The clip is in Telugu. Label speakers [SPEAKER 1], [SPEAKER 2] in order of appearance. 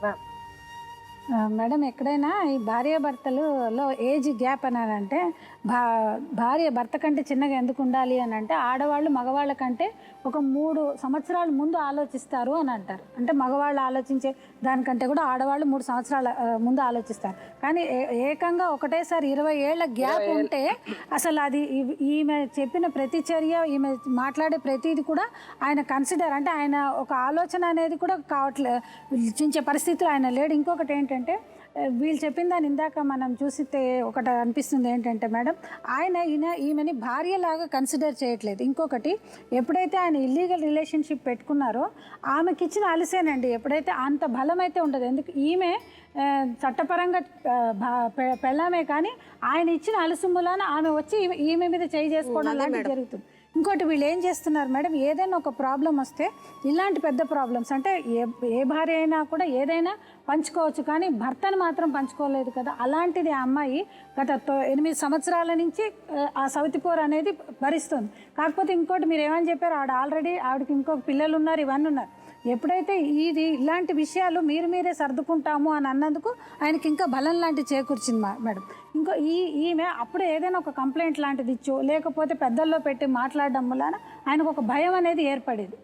[SPEAKER 1] మ్యామ్.
[SPEAKER 2] మేడం ఎక్కడైనా ఈ భార్యాభర్తలలో ఏజ్ గ్యాప్ అని అంటే భా భార్య భర్త కంటే చిన్నగా ఎందుకు ఉండాలి అని అంటే ఆడవాళ్ళు మగవాళ్ళ కంటే ఒక 3 సంవత్సరాల ముందు ఆలోచిస్తారు అని అంటారు. అంటే మగవాళ్ళు ఆలోచించే దానికంటే కూడా ఆడవాళ్ళు 3 సంవత్సరాల ముందు ఆలోచిస్తారు. కానీ ఏకంగా ఒకటేసారి 20 ఏళ్ల గ్యాప్ ఉంటే అసలు అది ఈమె చెప్పిన ప్రతి చర్య, ఈమె మాట్లాడే ప్రతిది కూడా ఆయన కన్సిడర్ అంటే ఆయన ఒక ఆలోచన అనేది కూడా చించే పరిస్థితిలో ఆయన లేడు. ఇంకొకటి ఏంటంటే వీళ్ళు చెప్పిన దాన్ని ఇందాక మనం చూసితే ఒకటి అనిపిస్తుంది ఏంటంటే మేడం, ఈమెని భార్యలాగా కన్సిడర్ చేయట్లేదు. ఇంకొకటి, ఎప్పుడైతే ఆయన ఇల్లీగల్ రిలేషన్షిప్ పెట్టుకున్నారో ఆమెకి ఇచ్చిన అలసేనండి. ఎప్పుడైతే అంత బలం అయితే ఉండదు. ఎందుకు ఈమె చట్టపరంగా పెళ్ళామే, కానీ ఆయన ఇచ్చిన అలసు మూలాన ఆమె వచ్చి ఈమె మీద చేయి చేసుకోవడం లాంటివి జరుగుతుంది. ఇంకోటి, వీళ్ళు ఏం చేస్తున్నారు మేడం, ఏదైనా ఒక ప్రాబ్లం వస్తే ఇలాంటి పెద్ద ప్రాబ్లమ్స్ అంటే ఏ భార్య అయినా కూడా ఏదైనా పంచుకోవచ్చు, కానీ భర్తను మాత్రం పంచుకోలేదు కదా. అలాంటిది ఆ అమ్మాయి గత 8 సంవత్సరాల నుంచి ఆ సవితిపోరు అనేది భరిస్తుంది. కాకపోతే ఇంకోటి, మీరు ఏమని చెప్పారు, ఆవిడకి ఇంకొక పిల్లలు ఉన్నారు, ఇవన్నీ ఉన్నారు. ఎప్పుడైతే ఇలాంటి విషయాలు మీరే సర్దుకుంటాము అని అన్నందుకు ఆయనకి ఇంకా బలం లాంటివి చేకూర్చింది మేడం. ఇంకో ఈమె అప్పుడు ఏదైనా ఒక కంప్లైంట్ లాంటిది ఇచ్చో లేకపోతే పెద్దల్లో పెట్టి మాట్లాడడం వలన ఆయనకు ఒక భయం అనేది ఏర్పడేది.